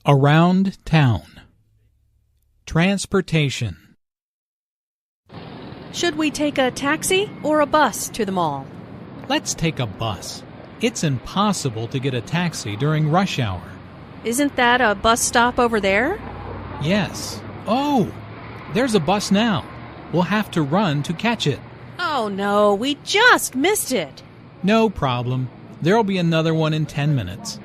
Around town. Transportation. Should we take a taxi or a bus to the mall? Let's take a bus. It's impossible to get a taxi during rush hour. Isn't that a bus stop over there? Yes. Oh, there's a bus now. We'll have to run to catch it. Oh no, we just missed it. No problem. There'll be another one in 10 minutes.